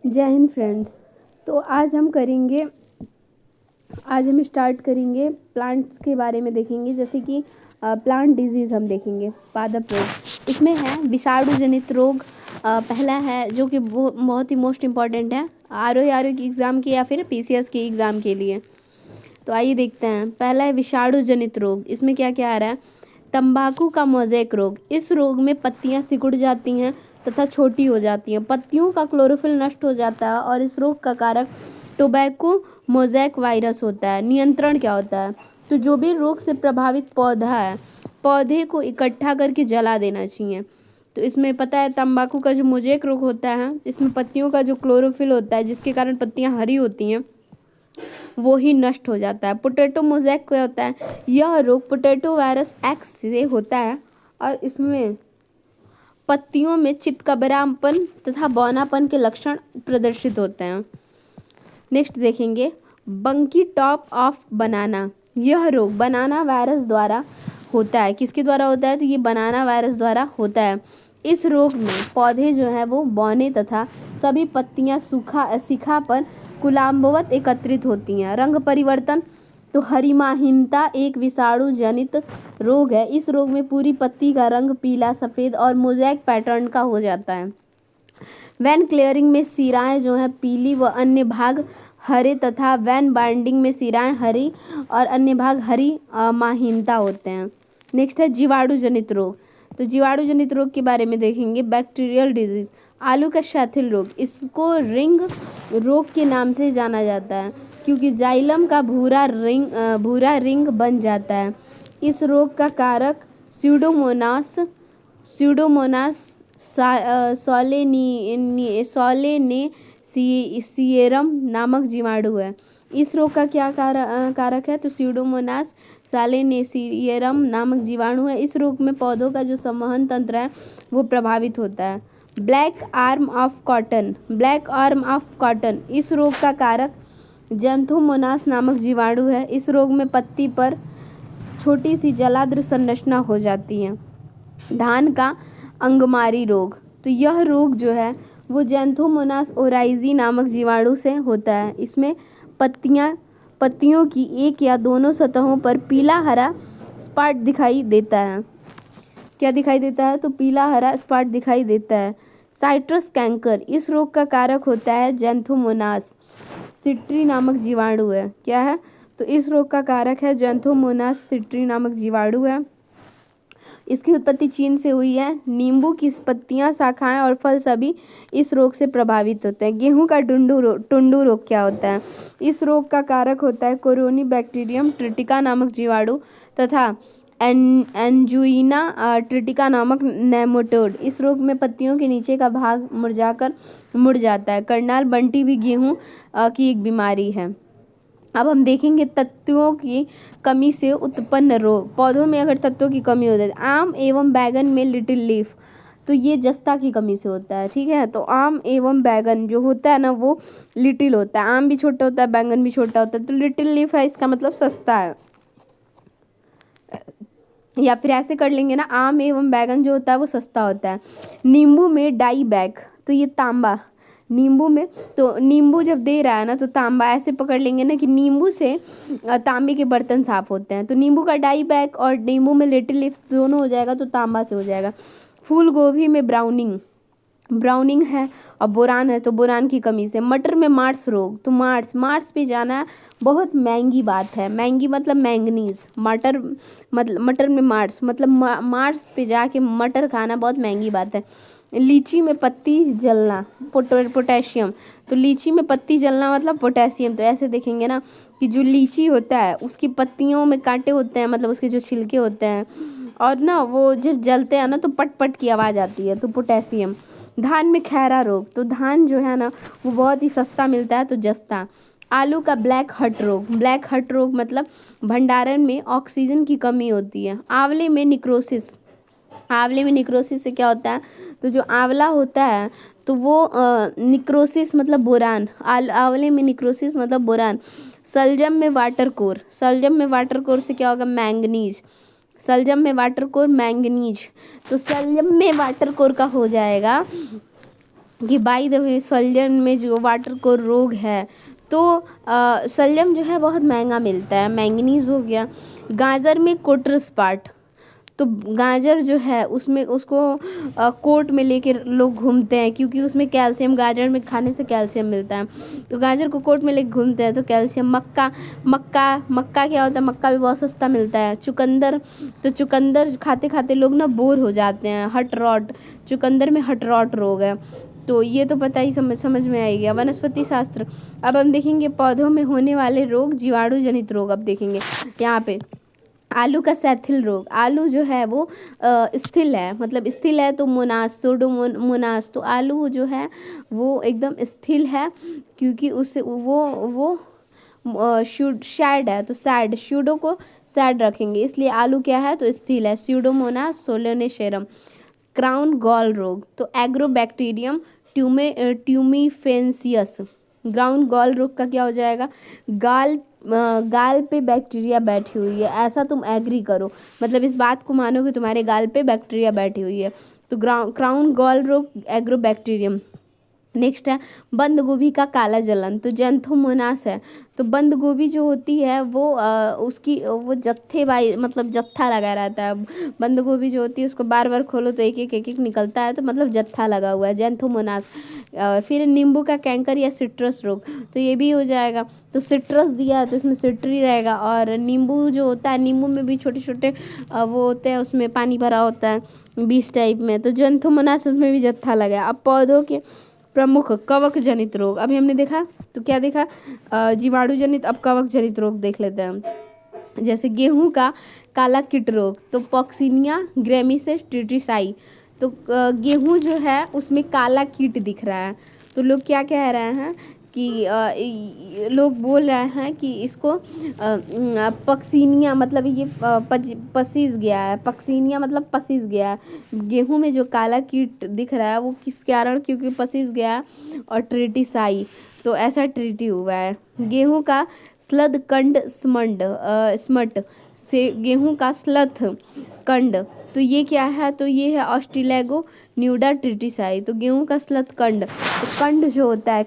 जय हिंद फ्रेंड्स। तो आज हम स्टार्ट करेंगे प्लांट्स के बारे में देखेंगे, जैसे कि प्लांट डिजीज़ हम देखेंगे। पादप रोग इसमें है विषाणु जनित रोग। पहला है जो कि बहुत ही मोस्ट इम्पॉर्टेंट है आर की एग्ज़ाम के या फिर PCS के एग्ज़ाम के लिए। तो आइए देखते हैं। पहला है विषाणु जनित रोग। इसमें क्या क्या आ रहा है? तंबाकू का मोज़ेक रोग। इस रोग में पत्तियां सिकुड़ जाती हैं तथा छोटी हो जाती हैं, पत्तियों का क्लोरोफिल नष्ट हो जाता है और इस रोग का कारक टोबैको मोज़ेक वायरस होता है। नियंत्रण क्या होता है? तो जो भी रोग से प्रभावित पौधा है, पौधे को इकट्ठा करके जला देना चाहिए। तो इसमें पता है तंबाकू का जो मोज़ेक रोग होता है, इसमें पत्तियों का जो क्लोरोफिल होता है, जिसके कारण पत्तियां हरी होती हैं, वो ही नष्ट हो जाता है। पोटैटो मोज़ेक क्या होता है? यह रोग पोटैटो वायरस एक्स से होता है और इसमें पत्तियों में चितकबरापन तथा बौनापन के लक्षण प्रदर्शित होते हैं। नेक्स्ट देखेंगे बंकी टॉप ऑफ बनाना। यह रोग बनाना वायरस द्वारा होता है। किसके द्वारा होता है? तो ये बनाना वायरस द्वारा होता है। इस रोग में पौधे जो है वो बौने तथा सभी पत्तियां शिखा पर कुलाम्बवत एकत्रित होती हैं। रंग परिवर्तन, तो हरिमाहीनता एक विषाणु जनित रोग है। इस रोग में पूरी पत्ती का रंग पीला, सफ़ेद और मोज़ेक पैटर्न का हो जाता है। वैन क्लियरिंग में सिराएं जो है पीली व अन्य भाग हरे तथा वैन बाइंडिंग में सिराएं हरी और अन्य भाग हरी माहीनता होते हैं। नेक्स्ट है जीवाणु जनित रोग। तो जीवाणु जनित रोग के बारे में देखेंगे। बैक्टीरियल डिजीज, आलू का शैथिल रोग। इसको रिंग रोग के नाम से जाना जाता है क्योंकि जाइलम का भूरा रिंग बन जाता है। इस रोग का कारक स्यूडोमोनास सोलेनेसियरम नामक जीवाणु है। इस रोग का क्या कारक है? तो स्यूडोमोनास सोलेनेसियरम नामक जीवाणु है। इस रोग में पौधों का जो संवहन तंत्र है वो प्रभावित होता है। Black arm of cotton. इस रोग का कारक जैंथोमोनास नामक जीवाणु है। इस रोग में पत्ती पर छोटी सी जलाद्र संरचना हो जाती है। धान का अंगमारी रोग। तो यह रोग जो है वो जैंथोमोनास ओराइजी नामक जीवाणु से होता है। इसमें पत्तियों की एक या दोनों सतहों पर पीला हरा स्पॉट दिखाई देता है। क्या दिखाई देता है? तो पीला हरा स्पॉट दिखाई देता है। Citrus canker. इस रोग का कारक होता है जैंथोमोनास सिट्री नामक जीवाणु है। क्या है? तो इस रोग का कारक है जैंथोमोनास सिट्री नामक जीवाणु है। इसकी उत्पत्ति चीन से हुई है। नींबू की पत्तियां, शाखाएं और फल सभी इस रोग से प्रभावित होते हैं। गेहूं का टुंडू रोग क्या होता है? इस रोग का कारक होता है कोरोनी बैक्टीरियम ट्रिटिका नामक जीवाणु तथा एंजुइना ट्रिटिका नामक नेमाटोड। इस रोग में पत्तियों के नीचे का भाग मुड़ जाता है। करनाल बंटी भी गेहूं की एक बीमारी है। अब हम देखेंगे तत्वों की कमी से उत्पन्न रोग। पौधों में अगर तत्वों की कमी हो जाए, आम एवं बैगन में लिटिल लीफ, तो ये जस्ता की कमी से होता है। ठीक है, तो आम एवं बैगन जो होता है ना वो लिटिल होता है। आम भी छोटा होता है, बैगन भी छोटा होता है, तो लिटिल लीफ है, इसका मतलब सस्ता है। या फिर ऐसे कर लेंगे ना, आम एवं बैगन जो होता है वो सस्ता होता है। नींबू में डाई बैग, तो ये तांबा। नींबू में तो नींबू जब दे रहा है ना तो तांबा, ऐसे पकड़ लेंगे ना कि नींबू से तांबे के बर्तन साफ होते हैं। तो नींबू का डाई बैग और नींबू में लिटिल लीफ दोनों हो जाएगा तो तांबा से हो जाएगा। फूल गोभी में ब्राउनिंग है और बोरान है, तो बोरान की कमी से। मटर में मार्स रोग, तो मार्स पे जाना बहुत महंगी बात है। महंगी मतलब मैंगनीज। मटर में मार्स मतलब मार्स पे जाके मटर खाना बहुत महंगी बात है। लीची में पत्ती जलना, पोटेशियम। तो लीची में पत्ती जलना मतलब पोटेशियम। तो ऐसे देखेंगे ना कि जो लीची होता है उसकी पत्तियों में कांटे होते हैं, मतलब उसके जो छिलके होते हैं, और ना वो जब जलते हैं ना तो पट पट की आवाज़ आती है, तो पोटेशियम। धान में खैरा रोग, तो धान जो है ना वो बहुत ही सस्ता मिलता है, तो जस्ता। आलू का ब्लैक हट रोग मतलब भंडारण में ऑक्सीजन की कमी होती है। आंवले में निक्रोसिस से क्या होता है? तो जो आंवला होता है तो वो निक्रोसिस मतलब बोरान। आंवले में निक्रोसिस मतलब बोरान। सलजम में वाटर कोर से क्या होगा? मैंगनीज। सलजम में वाटर कोर मैंगनीज। तो सलजम में वाटर कोर का हो जाएगा कि बाय द वे शलजम में जो वाटर को रोग है, तो शलजम जो है बहुत महंगा मिलता है। मैंगनीज हो गया। गाजर में कोटरस्पार्ट, तो गाजर जो है उसमें उसको कोट में लेके लोग घूमते हैं, क्योंकि उसमें कैल्शियम, गाजर में खाने से कैल्शियम मिलता है, तो गाजर को कोट में लेके घूमते हैं तो कैल्शियम। मक्का, मक्का क्या होता है, मक्का भी बहुत सस्ता मिलता है। चुकंदर, तो चुकंदर खाते खाते लोग ना बोर हो जाते हैं। हट रॉट, चुकंदर में हट रॉट रोग है। तो ये तो पता ही समझ में आई गया। वनस्पति शास्त्र, अब हम देखेंगे पौधों में होने वाले रोग, जीवाणु जनित रोग। अब देखेंगे यहाँ पे आलू का सैथिल रोग। आलू जो है वो स्थिल है, मतलब स्थिल है तो मोनास, सोडोमोनास, तो आलू जो है वो एकदम स्थिल है, क्योंकि उससे वो सैड है, तो सैड, स्यूडो को सैड रखेंगे, इसलिए आलू क्या है तो स्थिल है। स्यूडोमोनास सोलेनेशेरम। क्राउन गॉल रोग, तो एग्रोबैक्टीरियम ट्यूमीफेंसियस। ग्राउंड गॉल रोग का क्या हो जाएगा, गाल पे बैक्टीरिया बैठी हुई है, ऐसा तुम एग्री करो, मतलब इस बात को मानो कि तुम्हारे गाल पे बैक्टीरिया बैठी हुई है, तो क्राउन गॉल रोग एग्रोबैक्टीरियम। नेक्स्ट है बंद गोभी का काला जलन, तो जैंथोमोनास है। तो बंद गोभी जो होती है वो उसकी वो जत्थे बाई, मतलब जत्था लगा रहता है। बंद गोभी जो होती है उसको बार बार खोलो तो एक एक निकलता है, तो मतलब जत्था लगा हुआ है, जैंथोमोनास। और फिर नींबू का कैंकर या सिट्रस रोग, तो ये भी हो जाएगा। तो सिट्रस दिया है तो इसमें सिट्री रहेगा। और नींबू जो होता है, नींबू में भी छोटे छोटे वो होते हैं, उसमें पानी भरा होता है बीज टाइप में, तो जैंथोमोनास उसमें भी जत्था लगा है। अब पौधों के प्रमुख कवक जनित रोग, अभी हमने देखा तो क्या देखा, जीवाणु जनित। अब कवक जनित रोग देख लेते हैं हम। जैसे गेहूं का काला कीट रोग, तो पॉक्सीनिया ग्रेमिसेस ट्रिटिसाई। तो गेहूं जो है उसमें काला कीट दिख रहा है, तो लोग क्या कह रहे हैं कि लोग बोल रहे हैं कि इसको पक्सीनिया, मतलब ये पसीज गया है। पक्सीनिया मतलब पसीज गया है। गेहूं में जो काला कीट दिख रहा है वो किस कारण, क्योंकि पसीज गया है। और ट्रिटिसाई, तो ऐसा ट्रीटी हुआ है। गेहूं का स्लद कंड स्मट से, गेहूं का स्लथ कंड, तो ये क्या है, तो ये है ऑस्ट्रेलेगो न्यूडा ट्रिटिसाई। तो गेहूं का स्लथ कंड, तो कंड जो होता है,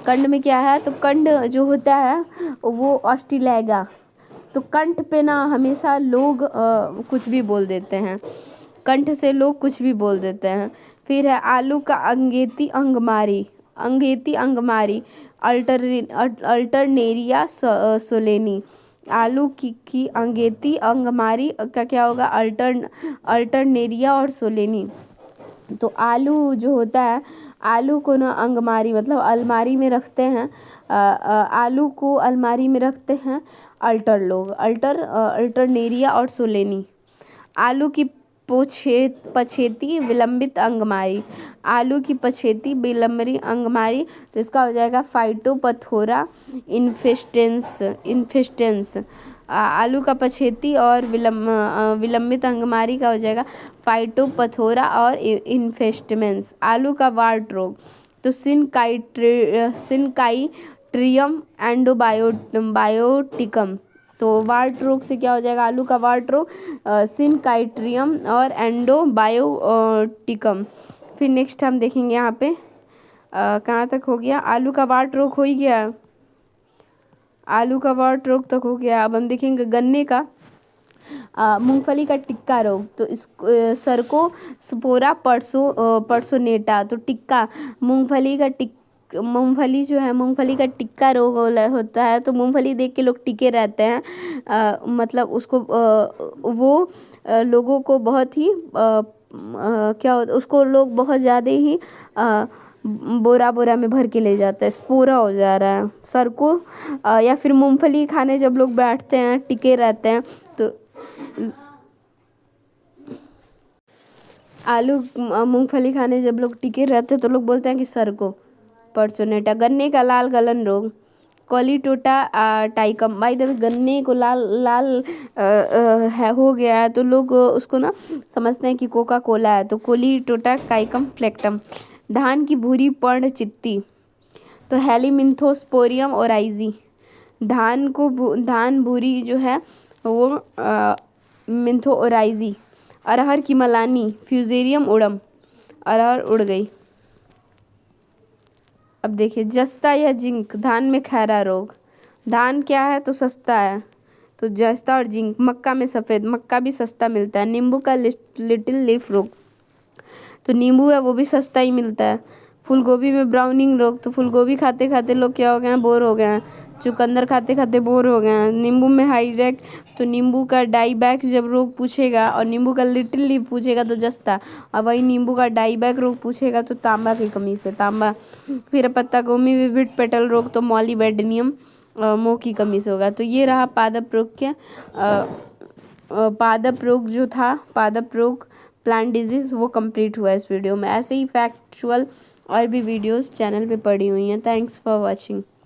कंड में क्या है, तो कंड जो होता है वो ऑस्ट्रेलेगा। तो कंठ पे ना हमेशा लोग कुछ भी बोल देते हैं, कंठ से लोग कुछ भी बोल देते हैं। फिर है आलू का अंगेती अंगमारी अल्टरनेरिया सोलेनी। आलू की अंगेती अंगमारी का क्या होगा, अल्टरनेरिया और सोलेनी। तो आलू जो होता है, आलू को ना अंगमारी मतलब अलमारी में रखते हैं, आलू को अलमारी में रखते हैं अल्टरनेरिया और सोलेनी। आलू की पछेती विलंबित अंगमारी, आलू की पछेती विलंबित अंगमारी, तो इसका हो जाएगा फाइटोपथोरा इन्फेस्टेंस। आलू का पछेती और विलंबित अंगमारी का हो जाएगा फाइटोपथोरा और इन्फेस्टमेंस। आलू का वार्ट रोग, तो सिनकाइट्रियम एंडोबायोटिकम। तो वार्ट रोग से क्या हो जाएगा, आलू का वार्ट रोग सिनकाइट्रियम और एंडोबायोटिकम। फिर नेक्स्ट हम देखेंगे यहाँ पे कहाँ तक हो गया, आलू का वार्ट रोग हो ही गया, आलू का वार्ट रोग तक हो गया। अब हम देखेंगे गन्ने का मूंगफली का टिक्का रोग, तो इस सरको स्पोरा पर्सोनेटा। तो टिक्का, मूंगफली जो है मूंगफली का टिक्का रोग होता है, तो मूंगफली देख के लोग टिके रहते हैं, मतलब उसको वो लोगों को बहुत ही क्या होता, उसको लोग बहुत ज़्यादा ही बोरा में भर के ले जाता है, स्पोरा हो जा रहा है सर को। या फिर मूंगफली खाने जब लोग बैठते हैं, टिके रहते हैं, तो मूंगफली खाने जब लोग टिके रहते हैं तो लोग बोलते हैं कि सर को पर्सोनेटा। गन्ने का लाल गलन रोग, कोलीटोटा टाइकम। भाई देखो गन्ने को लाल है हो गया है, तो लोग उसको ना समझते हैं कि कोका कोला है, तो कोलीटोटा टाइकम फ्लेक्टम। धान की भूरी पर्ण चित्ती, तो हेलीमिन्थोस्पोरियम ओराइजी। धान भूरी जो है वो मिन्थो ओराइजी। अरहर की मलानी फ्यूजेरियम उड़म, अरहर उड़ गई। अब देखिए जस्ता या जिंक, धान में खैरा रोग। धान क्या है तो सस्ता है, तो जस्ता और जिंक। मक्का में सफ़ेद, मक्का भी सस्ता मिलता है। नींबू का लिटिल लीफ रोग, तो नींबू है वो भी सस्ता ही मिलता है। फूल गोभी में ब्राउनिंग रोग, तो फूल गोभी खाते खाते लोग क्या हो गए हैं, बोर हो गए हैं। चुकंदर खाते खाते बोर हो गए हैं। नींबू में हाइड्रेक, तो नींबू का डाईबैक जब रोग पूछेगा और नींबू का लिटिल लीफ पूछेगा तो जस्ता, और वही नींबू का डाईबैक रोग पूछेगा तो तांबा की कमी से तांबा। फिर पत्ता गोभी में विट पेटल रोग, तो मॉलीबेडनियम मोह की कमी से होगा। तो ये रहा पादप रोग के पादप रोग जो था, पादप रोग प्लांट डिजीज़, वो कंप्लीट हुआ इस वीडियो में। ऐसे ही फैक्चुअल और भी वीडियोस चैनल पे पड़ी हुई हैं। Thanks for watching.